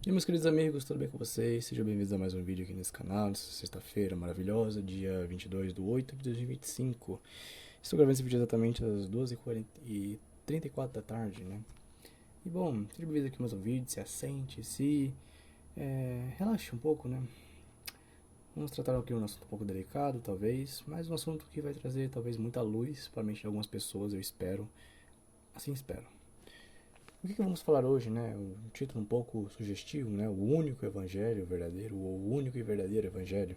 E meus queridos amigos, tudo bem com vocês? Sejam bem-vindos a mais um vídeo aqui nesse canal, nessa sexta-feira maravilhosa, dia 22/8/2025. Estou gravando esse vídeo exatamente às 2h34 da tarde, né? E bom, seja bem-vindo aqui a mais um vídeo, se assente, relaxe um pouco, né? Vamos tratar aqui um assunto um pouco delicado, talvez, mas um assunto que vai trazer talvez muita luz para a mente de algumas pessoas, eu espero, assim espero. O que vamos falar hoje, né? Um título um pouco sugestivo, né? O único evangelho verdadeiro, ou o único e verdadeiro evangelho.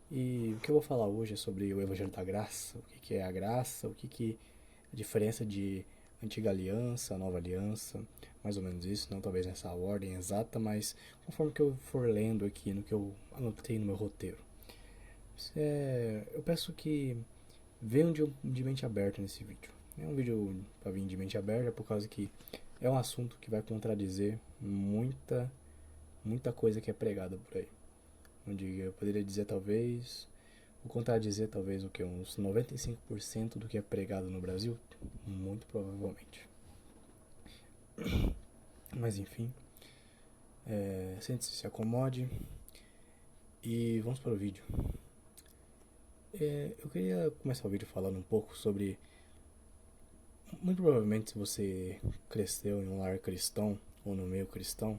E o que eu vou falar hoje é sobre o evangelho da graça, o que é a graça, a diferença de antiga aliança, nova aliança, mais ou menos isso, não talvez nessa ordem exata, mas conforme que eu for lendo aqui no que eu anotei no meu roteiro. Eu peço que venham de mente aberta nesse vídeo. É um vídeo para vir de mente aberta por causa que é um assunto que vai contradizer muita coisa que é pregada por aí. Onde eu poderia dizer talvez, ou contradizer talvez o que? Uns 95% do que é pregado no Brasil? Muito provavelmente. Mas enfim, sente-se, se acomode e vamos para o vídeo. Eu queria começar o vídeo falando um pouco sobre. Muito provavelmente, se você cresceu em um lar cristão ou no meio cristão,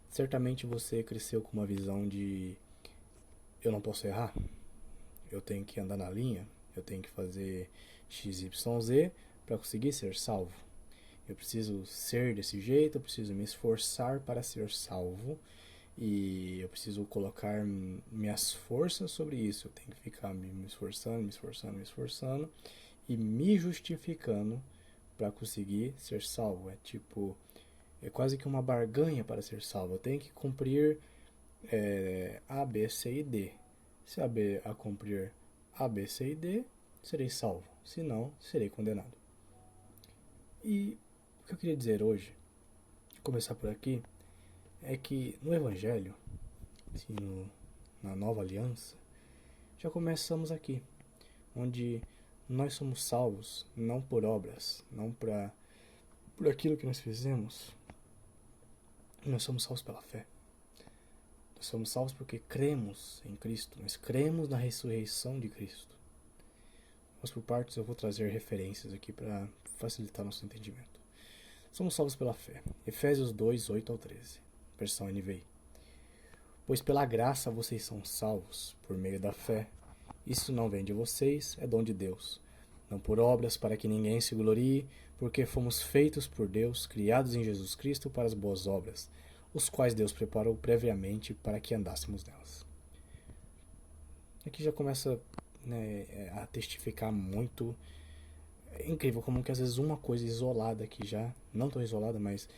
certamente você cresceu com uma visão de eu não posso errar, eu tenho que andar na linha, eu tenho que fazer XYZ para conseguir ser salvo. Eu preciso ser desse jeito, eu preciso me esforçar para ser salvo e eu preciso colocar minhas forças sobre isso. Eu tenho que ficar me esforçando, e me justificando para conseguir ser salvo. É quase que uma barganha para ser salvo. Eu tenho que cumprir A, B, C e D. Se a cumprir A, B, C e D, serei salvo. Se não, serei condenado. E o que eu queria dizer hoje, começar por aqui, é que no Evangelho, assim, na nova aliança, já começamos aqui, onde nós somos salvos não por obras, não por aquilo que nós fizemos. Nós somos salvos pela fé. Nós somos salvos porque cremos em Cristo, nós cremos na ressurreição de Cristo. Mas por partes eu vou trazer referências aqui para facilitar nosso entendimento. Somos salvos pela fé. Efésios 2:8-13, versão NVI. Pois pela graça vocês são salvos, por meio da fé. Isso não vem de vocês, é dom de Deus. Não por obras, para que ninguém se glorie, porque fomos feitos por Deus, criados em Jesus Cristo para as boas obras, os quais Deus preparou previamente para que andássemos nelas. Aqui já começa, né, a testificar muito. É incrível como que às vezes uma coisa isolada que já, não tão isolada, mas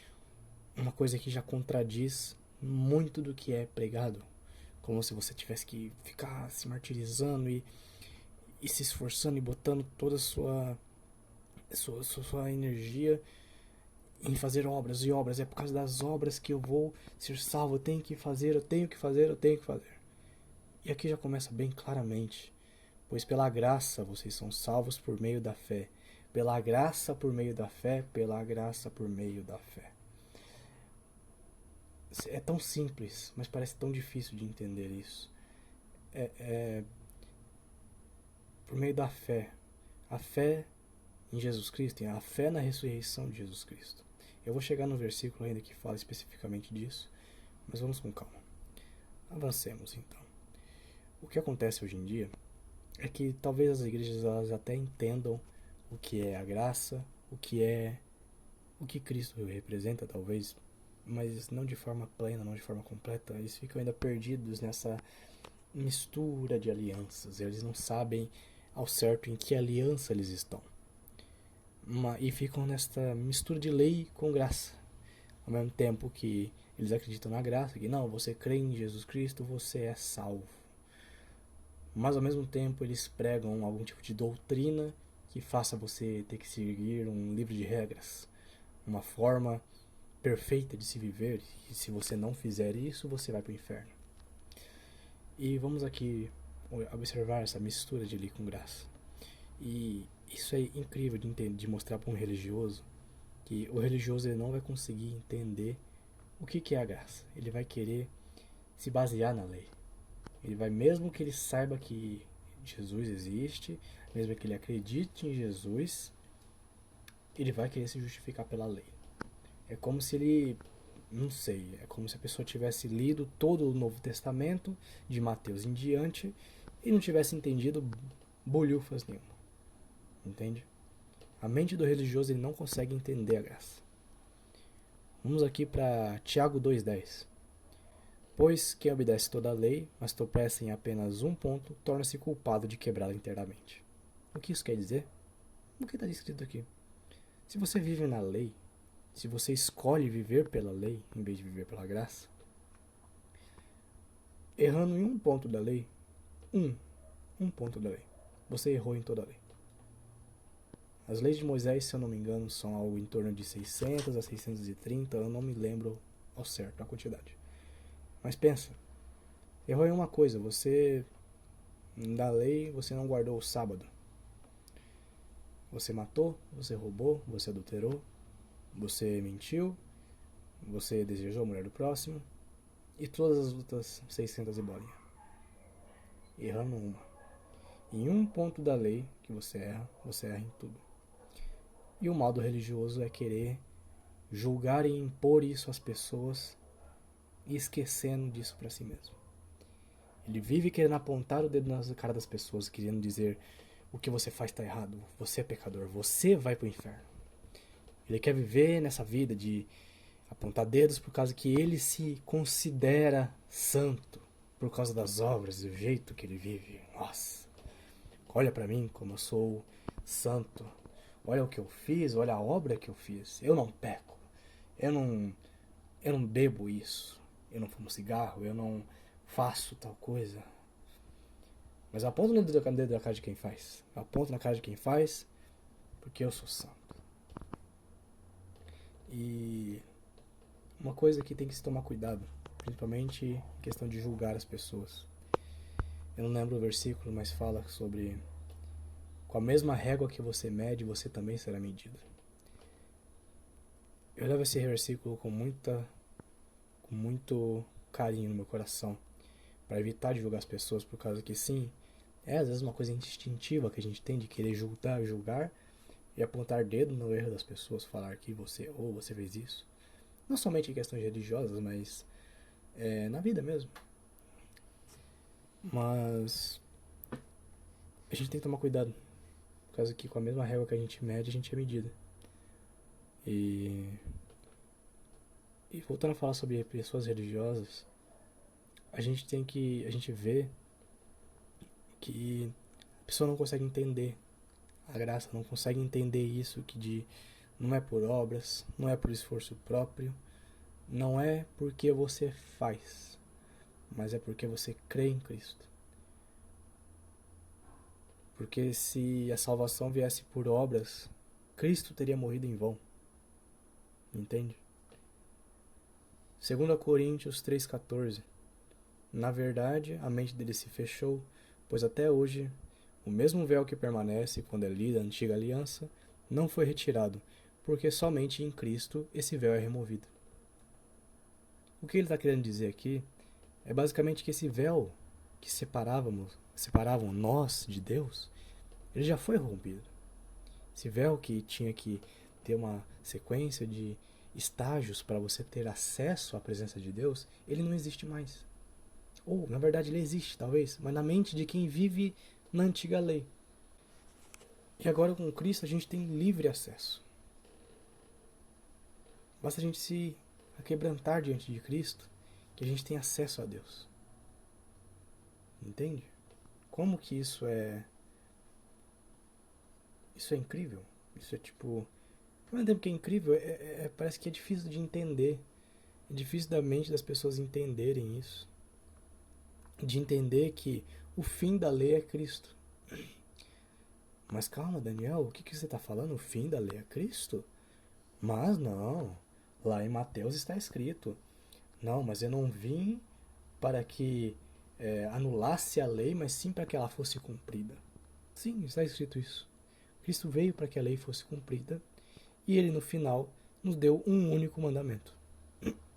uma coisa que já contradiz muito do que é pregado. Como se você tivesse que ficar se martirizando e se esforçando e botando toda a sua energia em fazer obras e obras. É por causa das obras que eu vou ser salvo. Eu tenho que fazer, eu tenho que fazer, eu tenho que fazer. E aqui já começa bem claramente. Pois pela graça vocês são salvos por meio da fé. Pela graça por meio da fé, pela graça por meio da fé. É tão simples, mas parece tão difícil de entender isso. É por meio da fé. A fé em Jesus Cristo, a fé na ressurreição de Jesus Cristo. Eu vou chegar no versículo ainda que fala especificamente disso, mas vamos com calma. Avancemos então. O que acontece hoje em dia é que talvez as igrejas elas até entendam o que é a graça, o que Cristo representa, talvez, mas não de forma plena, não de forma completa. Eles ficam ainda perdidos nessa mistura de alianças. Eles não sabem ao certo em que aliança eles estão. E ficam nesta mistura de lei com graça. Ao mesmo tempo que eles acreditam na graça, que não, você crê em Jesus Cristo, você é salvo. Mas ao mesmo tempo eles pregam algum tipo de doutrina que faça você ter que seguir um livro de regras, uma forma perfeita de se viver, e se você não fizer isso, você vai para o inferno. E vamos aqui observar essa mistura de lei com graça. E isso é incrível de mostrar para um religioso, que o religioso ele não vai conseguir entender O que é a graça? Ele vai querer se basear na lei. Ele vai, mesmo que ele saiba que Jesus existe, mesmo que ele acredite em Jesus, ele vai querer se justificar pela lei. É como se ele, não sei, é como se a pessoa tivesse lido todo o Novo Testamento, de Mateus em diante, e não tivesse entendido bolhufas nenhuma. Entende? A mente do religioso, ele não consegue entender a graça. Vamos aqui para Tiago 2,10. Pois quem obedece toda a lei, mas tropeça em apenas um ponto, torna-se culpado de quebrá-la inteiramente. O que isso quer dizer? O que está escrito aqui? Se você vive na lei, se você escolhe viver pela lei em vez de viver pela graça, errando em um ponto da lei, um ponto da lei, você errou em toda a lei. As leis de Moisés, se eu não me engano, são algo em torno de 600 a 630, eu não me lembro ao certo a quantidade. Mas pensa, errou em uma coisa, você, da lei, você não guardou o sábado. Você matou, você roubou, você adulterou, você mentiu, você desejou a mulher do próximo, e todas as outras 600 e bolinha. Errando uma. Em um ponto da lei que você erra em tudo. E o mal do religioso é querer julgar e impor isso às pessoas e esquecendo disso para si mesmo. Ele vive querendo apontar o dedo na cara das pessoas, querendo dizer: o que você faz está errado, você é pecador, você vai pro inferno. Ele quer viver nessa vida de apontar dedos por causa que ele se considera santo, por causa das obras, do jeito que ele vive. Nossa, olha para mim como eu sou santo. Olha o que eu fiz, olha a obra que eu fiz. Eu não peco. Eu não bebo isso. Eu não fumo cigarro. Eu não faço tal coisa. Mas eu aponto no dedo da cara de quem faz. Eu aponto na cara de quem faz porque eu sou santo. E uma coisa que tem que se tomar cuidado, principalmente em questão de julgar as pessoas. Eu não lembro o versículo, mas fala sobre: com a mesma régua que você mede, você também será medido. Eu levo esse versículo com muito carinho no meu coração, para evitar de julgar as pessoas, por causa que sim, é às vezes uma coisa instintiva que a gente tem de querer julgar e apontar dedo no erro das pessoas, falar que você errou, você fez isso. Não somente em questões religiosas, mas na vida mesmo. Mas a gente tem que tomar cuidado, por causa que com a mesma régua que a gente mede, a gente é medido. E voltando a falar sobre pessoas religiosas, a gente vê que a pessoa não consegue entender a graça, não consegue entender isso não é por obras, não é por esforço próprio, não é porque você faz, mas é porque você crê em Cristo. Porque se a salvação viesse por obras, Cristo teria morrido em vão. Entende? 2 Coríntios 3,14. Na verdade, a mente dele se fechou, pois até hoje o mesmo véu que permanece quando é lida a antiga aliança não foi retirado, porque somente em Cristo esse véu é removido. O que ele está querendo dizer aqui é basicamente que esse véu que separavam nós de Deus, ele já foi rompido. Esse véu que tinha que ter uma sequência de estágios para você ter acesso à presença de Deus, ele não existe mais. Ou, na verdade, ele existe, talvez, mas na mente de quem vive na antiga lei. E agora com Cristo a gente tem livre acesso. Basta a gente se aquebrantar diante de Cristo que a gente tem acesso a Deus. Entende? Como que isso é incrível? Isso é tipo... Ao mesmo tempo que é incrível, parece que é difícil de entender. É difícil da mente das pessoas entenderem isso. De entender que o fim da lei é Cristo. Mas calma, Daniel, o que você está falando? O fim da lei é Cristo? Mas não, lá em Mateus está escrito: não, mas eu não vim para que anulasse a lei, mas sim para que ela fosse cumprida. Sim, está escrito isso. Cristo veio para que a lei fosse cumprida e ele no final nos deu um único mandamento.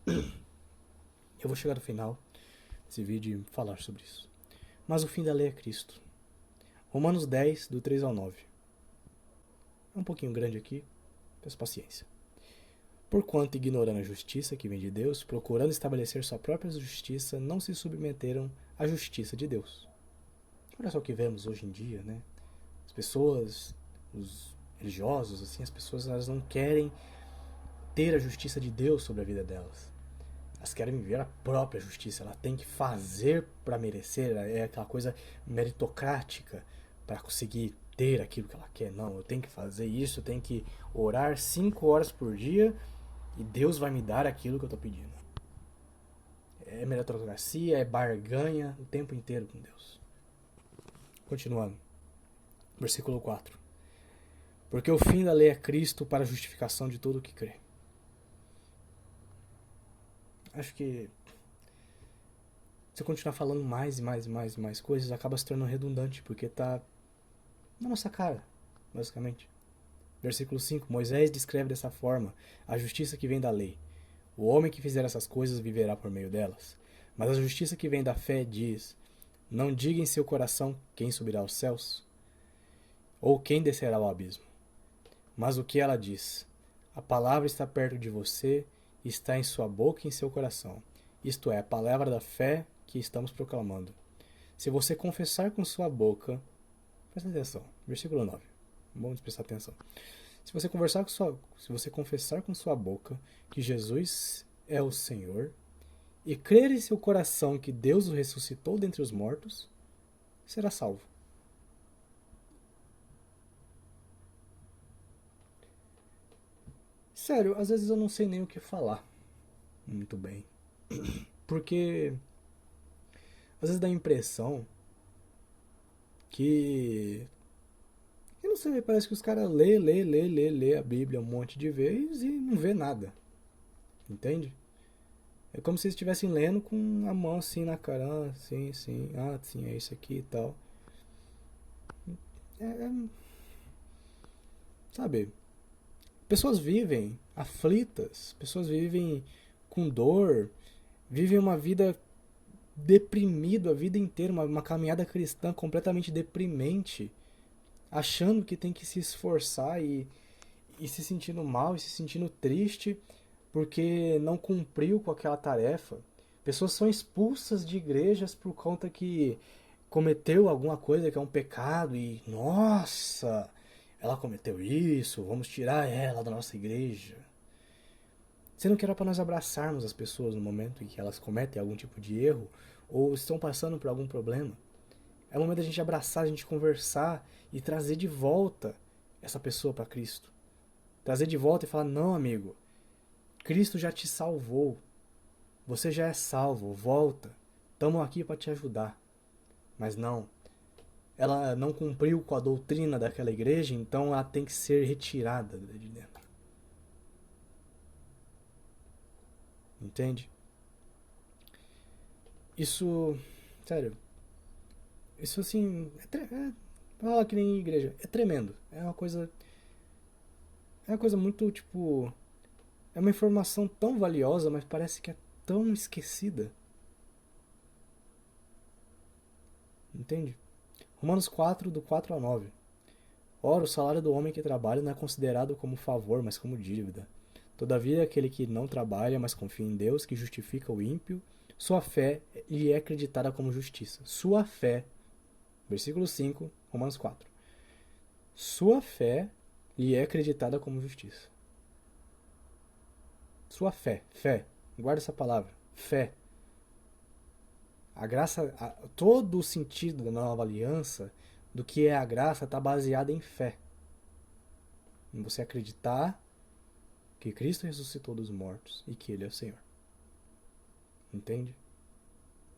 Eu vou chegar no final desse vídeo e falar sobre isso. Mas o fim da lei é Cristo. Romanos 10, do 3 ao 9. É um pouquinho grande aqui, peço paciência. Porquanto, ignorando a justiça que vem de Deus, procurando estabelecer sua própria justiça, não se submeteram à justiça de Deus. Olha só o que vemos hoje em dia, né? As pessoas, os religiosos, assim, as pessoas, elas não querem ter a justiça de Deus sobre a vida delas. Elas querem viver a própria justiça. Ela tem que fazer para merecer. É aquela coisa meritocrática para conseguir ter aquilo que ela quer. Não, eu tenho que fazer isso, eu tenho que orar 5 horas por dia e Deus vai me dar aquilo que eu estou pedindo. É meritocracia, é barganha o tempo inteiro com Deus. Continuando. Versículo 4. Porque o fim da lei é Cristo para a justificação de todo o que crê. Acho que se eu continuar falando mais e mais coisas, acaba se tornando redundante, porque tá na nossa cara, basicamente. Versículo 5. Moisés descreve dessa forma a justiça que vem da lei. O homem que fizer essas coisas viverá por meio delas. Mas a justiça que vem da fé diz: não diga em seu coração quem subirá aos céus, ou quem descerá ao abismo. Mas o que ela diz? A palavra está perto de você, está em sua boca e em seu coração. Isto é, a palavra da fé que estamos proclamando. Se você confessar com sua boca... Presta atenção, versículo 9. Vamos prestar atenção. Se você confessar com sua boca que Jesus é o Senhor e crer em seu coração que Deus o ressuscitou dentre os mortos, será salvo. Sério, às vezes eu não sei nem o que falar muito bem. Porque às vezes dá a impressão que... Eu não sei, parece que os caras lê a Bíblia um monte de vezes e não vê nada. Entende? É como se eles estivessem lendo com a mão assim na cara. Ah, sim, é isso aqui e tal. Sabe? Pessoas vivem aflitas, pessoas vivem com dor, vivem uma vida deprimida a vida inteira, uma caminhada cristã completamente deprimente, achando que tem que se esforçar e se sentindo mal, e se sentindo triste porque não cumpriu com aquela tarefa. Pessoas são expulsas de igrejas por conta que cometeu alguma coisa que é um pecado e, nossa, ela cometeu isso, vamos tirar ela da nossa igreja. Sendo que era para nós abraçarmos as pessoas no momento em que elas cometem algum tipo de erro ou estão passando por algum problema. É o momento da gente abraçar, a gente conversar e trazer de volta essa pessoa para Cristo. Trazer de volta e falar: não, amigo, Cristo já te salvou. Você já é salvo, volta. Estamos aqui para te ajudar. Mas não. Ela não cumpriu com a doutrina daquela igreja, então ela tem que ser retirada de dentro. Entende? Isso, sério, isso assim, fala que nem igreja, é tremendo. É uma coisa muito, tipo, é uma informação tão valiosa, mas parece que é tão esquecida. Entende? Romanos 4, do 4 ao 9. Ora, o salário do homem que trabalha não é considerado como favor, mas como dívida. Todavia, aquele que não trabalha, mas confia em Deus, que justifica o ímpio, sua fé lhe é acreditada como justiça. Sua fé, versículo 5, Romanos 4. Sua fé lhe é acreditada como justiça. Sua fé, guarda essa palavra, fé. A graça, todo o sentido da nova aliança, do que é a graça, está baseado em fé. Em você acreditar que Cristo ressuscitou dos mortos e que Ele é o Senhor. Entende?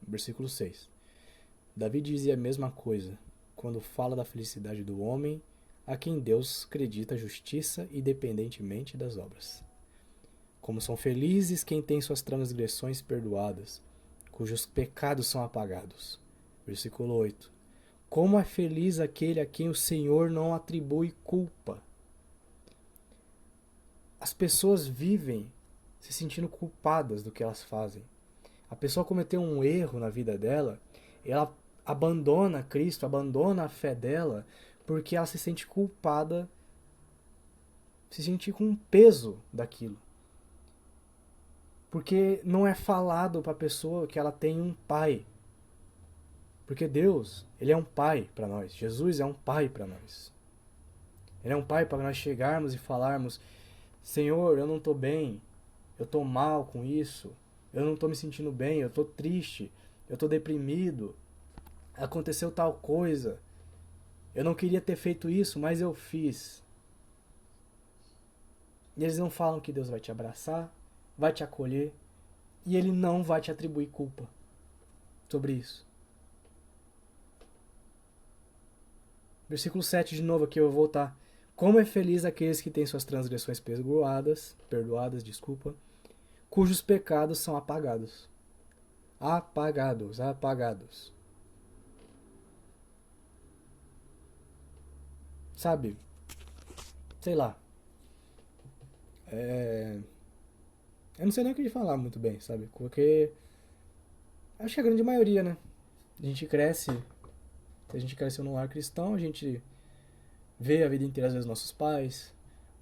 Versículo 6. Davi dizia a mesma coisa quando fala da felicidade do homem a quem Deus acredita justiça independentemente das obras. Como são felizes quem tem suas transgressões perdoadas, cujos pecados são apagados. Versículo 8. Como é feliz aquele a quem o Senhor não atribui culpa. As pessoas vivem se sentindo culpadas do que elas fazem. A pessoa cometeu um erro na vida dela, ela abandona Cristo, abandona a fé dela, porque ela se sente culpada, se sente com um peso daquilo. Porque não é falado para a pessoa que ela tem um pai. Porque Deus, Ele é um pai para nós. Jesus é um pai para nós. Ele é um pai para nós chegarmos e falarmos: Senhor, eu não estou bem, eu estou mal com isso, eu não estou me sentindo bem, eu estou triste, eu estou deprimido, aconteceu tal coisa, eu não queria ter feito isso, mas eu fiz. E eles não falam que Deus vai te abraçar, vai te acolher, e Ele não vai te atribuir culpa sobre isso. Versículo 7 de novo aqui, eu vou voltar. Como é feliz aqueles que têm suas transgressões perdoadas, cujos pecados são apagados. Apagados. Sabe? Sei lá. Eu não sei nem o que falar muito bem, sabe? Porque acho que a grande maioria, né? A gente cresce, se a gente cresceu num lar cristão, a gente vê a vida inteira, às vezes, nossos pais,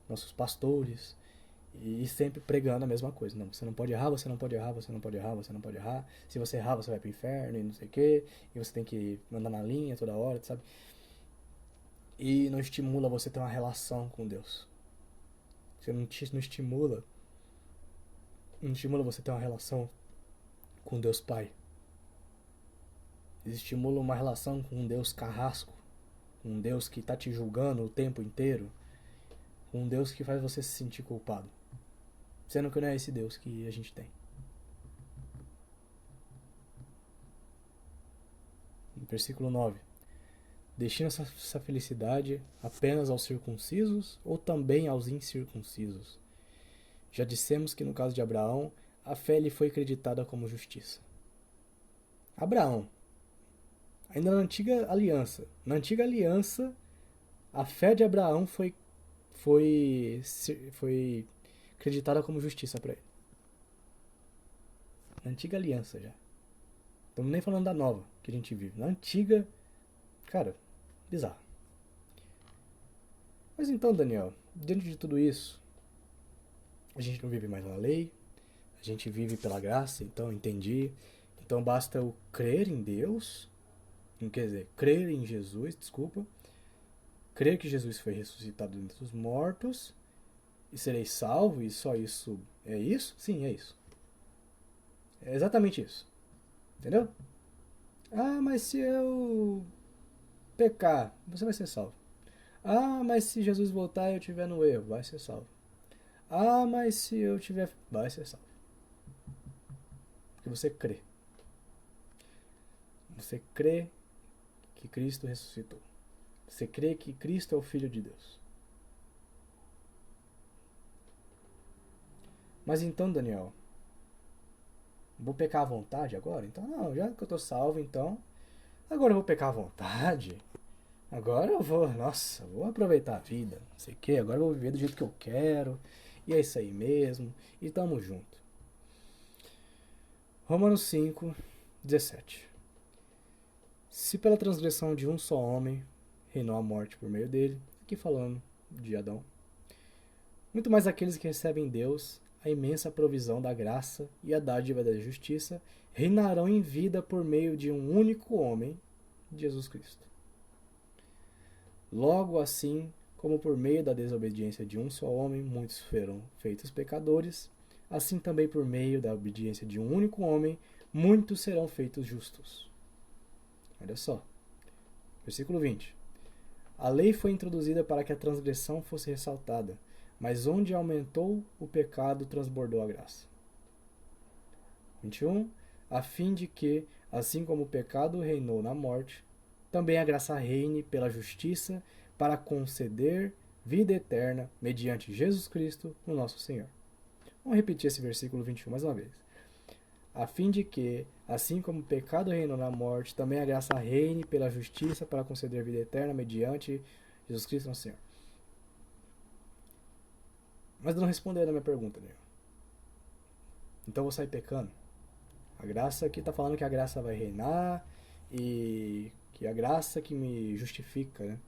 nossos pastores, e sempre pregando a mesma coisa. Não, você não pode errar, você não pode errar, você não pode errar, você não pode errar. Se você errar, você vai pro inferno e não sei o quê. E você tem que mandar na linha toda hora, sabe? E não estimula você a ter uma relação com Deus. Você não estimula você a ter uma relação com Deus Pai. Eles estimulam uma relação com um Deus carrasco, com um Deus que está te julgando o tempo inteiro, com um Deus que faz você se sentir culpado. Sendo que não é esse Deus que a gente tem. Versículo 9. Destina essa felicidade apenas aos circuncisos ou também aos incircuncisos? Já dissemos que no caso de Abraão, a fé lhe foi creditada como justiça. Abraão, ainda na antiga aliança. Na antiga aliança, a fé de Abraão foi creditada como justiça para ele. Na antiga aliança já. Estamos nem falando da nova que a gente vive. Na antiga, cara, bizarro. Mas então, Daniel, diante de tudo isso, a gente não vive mais na lei, a gente vive pela graça, então entendi. Então basta eu crer em Deus, quer dizer, crer em Jesus, crer que Jesus foi ressuscitado dentre os mortos e serei salvo, e só isso é isso? Sim, é isso. É exatamente isso. Entendeu? Ah, mas se eu pecar, você vai ser salvo. Ah, mas se Jesus voltar e eu estiver no erro, vai ser salvo. Ah, mas se eu tiver... vai ser salvo. Porque você crê. Você crê que Cristo ressuscitou. Você crê que Cristo é o Filho de Deus. Mas então, Daniel, vou pecar à vontade agora? Então, não, já que eu tô salvo, então, agora eu vou pecar à vontade. Agora eu vou, nossa, vou aproveitar a vida, não sei o que, agora eu vou viver do jeito que eu quero. E é isso aí mesmo. E tamo junto. Romanos 5, 17. Se pela transgressão de um só homem reinou a morte por meio dele, aqui falando de Adão, muito mais aqueles que recebem Deus, a imensa provisão da graça e a dádiva da justiça, reinarão em vida por meio de um único homem, Jesus Cristo. Logo assim, como por meio da desobediência de um só homem muitos foram feitos pecadores, assim também por meio da obediência de um único homem muitos serão feitos justos. Olha só. Versículo 20. A lei foi introduzida para que a transgressão fosse ressaltada, mas onde aumentou o pecado, transbordou a graça. 21. A fim de que, assim como o pecado reinou na morte, também a graça reine pela justiça para conceder vida eterna mediante Jesus Cristo, o nosso Senhor. Vamos repetir esse versículo 21 mais uma vez. A fim de que, assim como o pecado reinou na morte, também a graça reine pela justiça para conceder vida eterna mediante Jesus Cristo, nosso Senhor. Mas não respondeu a minha pergunta, né? Então eu vou sair pecando. A graça aqui está falando que a graça vai reinar e que a graça que me justifica, né?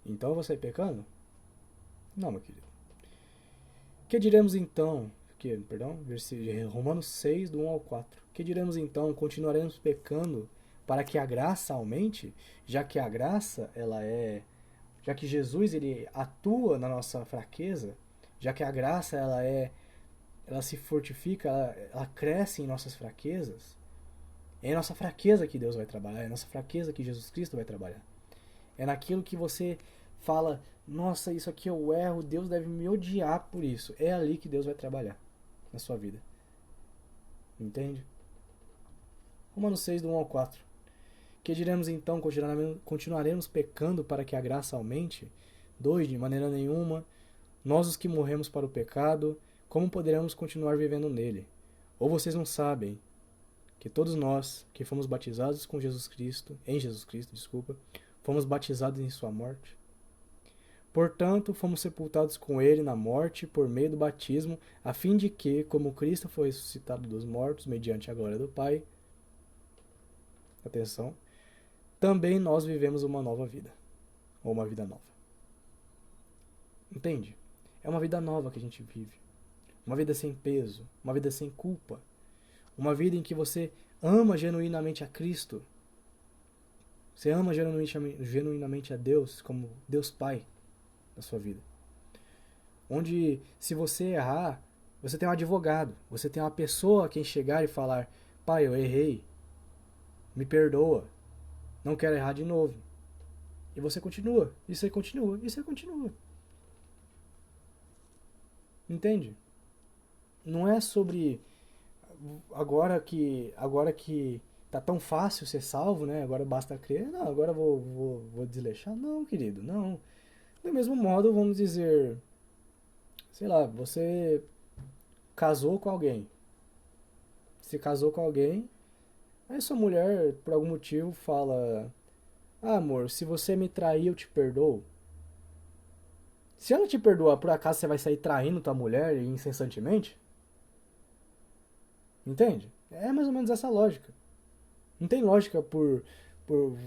Então eu vou sair pecando? Não, meu querido. Que diremos então? Romanos 6, do 1 ao 4. Que diremos então? Continuaremos pecando para que a graça aumente? Já que a graça, já que Jesus ele atua na nossa fraqueza, já que a graça ela se fortifica, ela cresce em nossas fraquezas. É em nossa fraqueza que Deus vai trabalhar, é em nossa fraqueza que Jesus Cristo vai trabalhar. É naquilo que você fala, nossa, isso aqui eu erro, Deus deve me odiar por isso. É ali que Deus vai trabalhar na sua vida. Entende? Romanos 6, do 1 ao 4. Que diremos então? Continuaremos pecando para que a graça aumente? 2. De maneira nenhuma. Nós os que morremos para o pecado, como poderemos continuar vivendo nele? Ou vocês não sabem que todos nós que fomos batizados com em Jesus Cristo, fomos batizados em sua morte? Portanto, fomos sepultados com ele na morte por meio do batismo, a fim de que, como Cristo foi ressuscitado dos mortos mediante a glória do Pai, atenção, também nós vivemos uma nova vida, ou uma vida nova. Entende? É uma vida nova que a gente vive. Uma vida sem peso, uma vida sem culpa, uma vida em que você ama genuinamente a Cristo, você ama genuinamente a Deus como Deus Pai na sua vida. Onde, se você errar, você tem um advogado, você tem uma pessoa a quem chegar e falar: Pai, eu errei, me perdoa, não quero errar de novo. E você continua, e você continua, e você continua. Entende? Não é sobre agora que tá tão fácil ser salvo, né? Agora basta crer. Não, agora vou desleixar. Não, querido, não. Do mesmo modo, vamos dizer, sei lá, você casou com alguém. Se casou com alguém, aí sua mulher, por algum motivo, fala: Ah, amor, se você me trair, eu te perdoo. Se ela te perdoar, por acaso você vai sair traindo tua mulher incessantemente? Entende? É mais ou menos essa lógica. Não tem lógica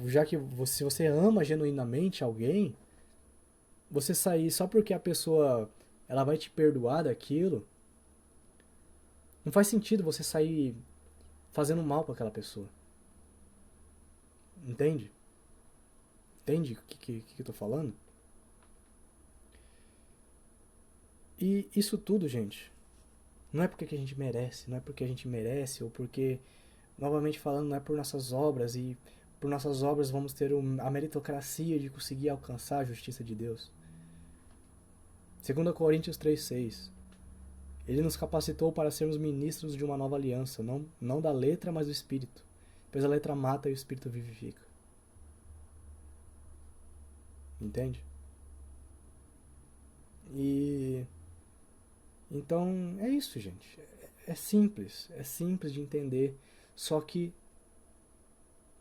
já que se você ama genuinamente alguém, você sair só porque a pessoa ela vai te perdoar daquilo. Não faz sentido você sair fazendo mal para aquela pessoa. Entende? Entende o que eu tô falando? E isso tudo, gente, não é porque a gente merece, não é porque a gente merece, ou porque, novamente falando, não é por nossas obras, e por nossas obras vamos ter a meritocracia de conseguir alcançar a justiça de Deus. 2 Coríntios 3,6. Ele nos capacitou para sermos ministros de uma nova aliança, não da letra, mas do Espírito, pois a letra mata e o Espírito vivifica. Entende? E então é isso, gente. É simples de entender, só que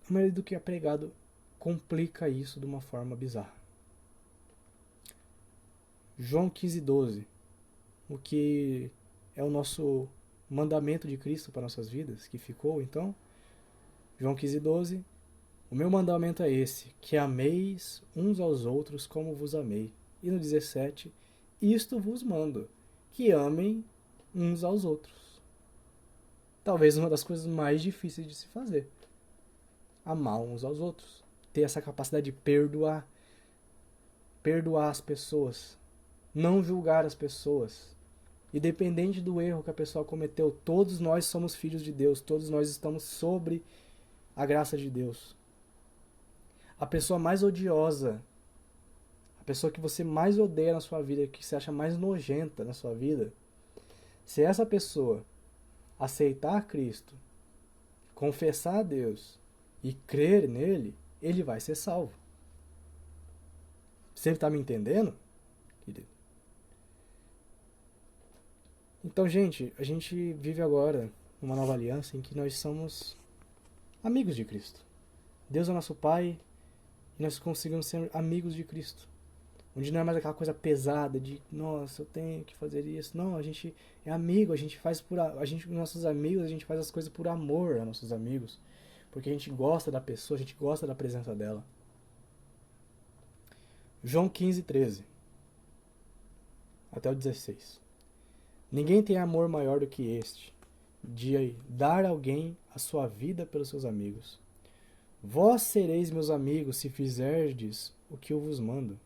a maioria do que é pregado complica isso de uma forma bizarra. João 15,12, o que é o nosso mandamento de Cristo para nossas vidas, que ficou então. João 15,12, o meu mandamento é esse, que ameis uns aos outros como vos amei. E no 17, isto vos mando, que amem uns aos outros. Talvez uma das coisas mais difíceis de se fazer. Amar uns aos outros. Ter essa capacidade de perdoar. Perdoar as pessoas. Não julgar as pessoas. Independente do erro que a pessoa cometeu, todos nós somos filhos de Deus. Todos nós estamos sobre a graça de Deus. A pessoa mais odiosa, a pessoa que você mais odeia na sua vida, que você acha mais nojenta na sua vida, se essa pessoa aceitar Cristo, confessar a Deus e crer nele, ele vai ser salvo. Você está me entendendo, querido? Então, gente, a gente vive agora uma nova aliança em que nós somos amigos de Cristo. Deus é nosso Pai e nós conseguimos ser amigos de Cristo. Onde não é mais aquela coisa pesada de, nossa, eu tenho que fazer isso. Não, a gente é amigo, a gente faz a gente com nossos amigos, a gente faz as coisas por amor a nossos amigos, porque a gente gosta da pessoa, a gente gosta da presença dela. João 15:13 até o 16. Ninguém tem amor maior do que este, de dar alguém a sua vida pelos seus amigos. Vós sereis meus amigos se fizerdes o que eu vos mando.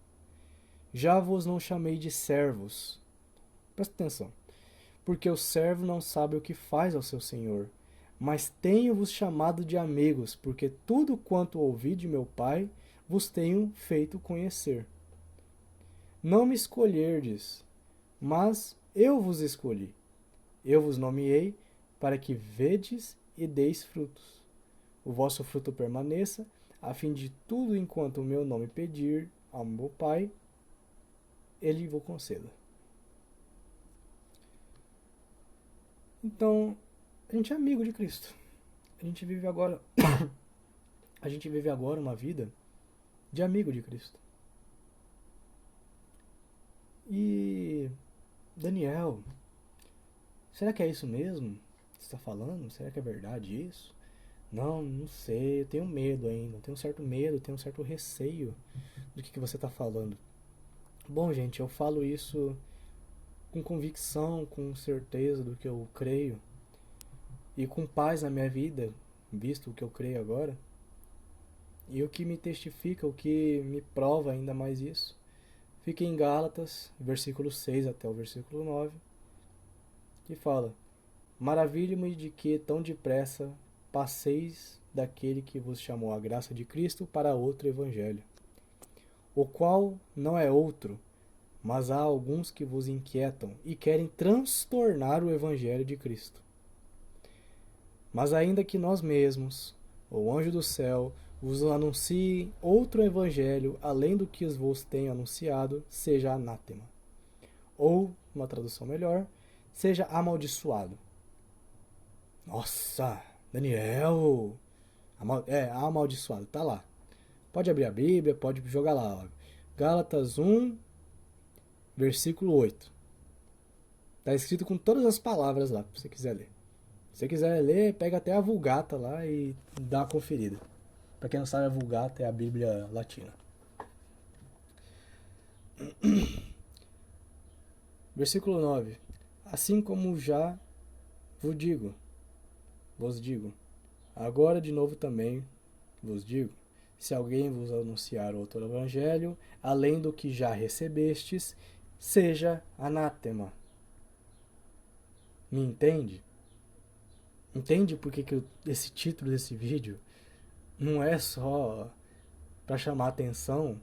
Já vos não chamei de servos. Presta atenção. Porque o servo não sabe o que faz ao seu senhor. Mas tenho-vos chamado de amigos, porque tudo quanto ouvi de meu Pai vos tenho feito conhecer. Não me escolherdes, mas eu vos escolhi. Eu vos nomeei para que vedes e deis frutos. O vosso fruto permaneça, a fim de tudo enquanto o meu nome pedir ao meu Pai, ele vos conceda. Então, a gente é amigo de Cristo. A gente vive agora a gente vive agora uma vida de amigo de Cristo. E Daniel, será que é isso mesmo que você está falando? Será que é verdade isso? Não, não sei, eu tenho medo ainda, tenho um certo medo, tenho um certo receio do que você está falando. Bom, gente, eu falo isso com convicção, com certeza do que eu creio e com paz na minha vida, visto o que eu creio agora. E o que me testifica, o que me prova ainda mais isso, fica em Gálatas, versículo 6 até o versículo 9, que fala: Maravilho-me de que tão depressa passeis daquele que vos chamou a graça de Cristo para outro evangelho, o qual não é outro, mas há alguns que vos inquietam e querem transtornar o evangelho de Cristo. Mas ainda que nós mesmos, ou anjo do céu, vos anuncie outro evangelho além do que vos tenho anunciado, seja anátema. Ou, uma tradução melhor, seja amaldiçoado. Nossa, Daniel! Amaldiçoado, tá lá. Pode abrir a Bíblia, pode jogar lá. Ó. Gálatas 1, versículo 8. Tá escrito com todas as palavras lá, se você quiser ler. Se você quiser ler, pega até a Vulgata lá e dá uma conferida. Para quem não sabe, a Vulgata é a Bíblia latina. Versículo 9. Assim como já vos digo, agora de novo também vos digo, se alguém vos anunciar outro evangelho, além do que já recebestes, seja anátema. Me entende? Entende por que esse título desse vídeo não é só para chamar atenção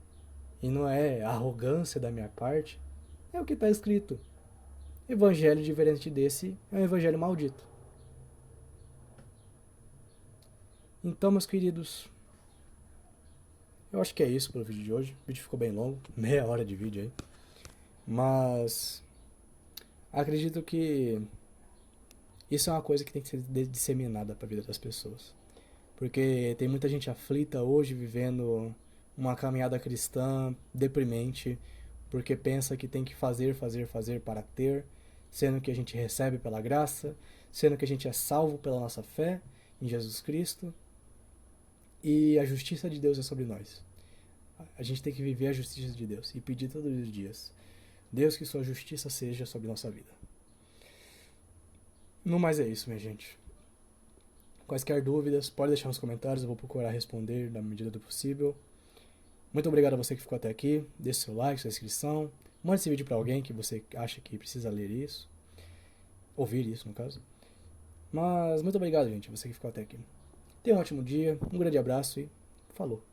e não é arrogância da minha parte? É o que está escrito. Evangelho diferente desse é um evangelho maldito. Então, meus queridos, eu acho que é isso pelo vídeo de hoje. O vídeo ficou bem longo, meia hora de vídeo aí. Mas acredito que isso é uma coisa que tem que ser disseminada para a vida das pessoas. Porque tem muita gente aflita hoje, vivendo uma caminhada cristã deprimente, porque pensa que tem que fazer para ter, sendo que a gente recebe pela graça, sendo que a gente é salvo pela nossa fé em Jesus Cristo, e a justiça de Deus é sobre nós. A gente tem que viver a justiça de Deus e pedir todos os dias: Deus, que sua justiça seja sobre nossa vida. No mais é isso, minha gente. Quaisquer dúvidas, pode deixar nos comentários, eu vou procurar responder na medida do possível. Muito obrigado a você que ficou até aqui. Deixe seu like, sua inscrição. Mande esse vídeo para alguém que você acha que precisa ler isso. Ouvir isso, no caso. Mas muito obrigado, gente, a você que ficou até aqui. Tenha um ótimo dia, um grande abraço e falou!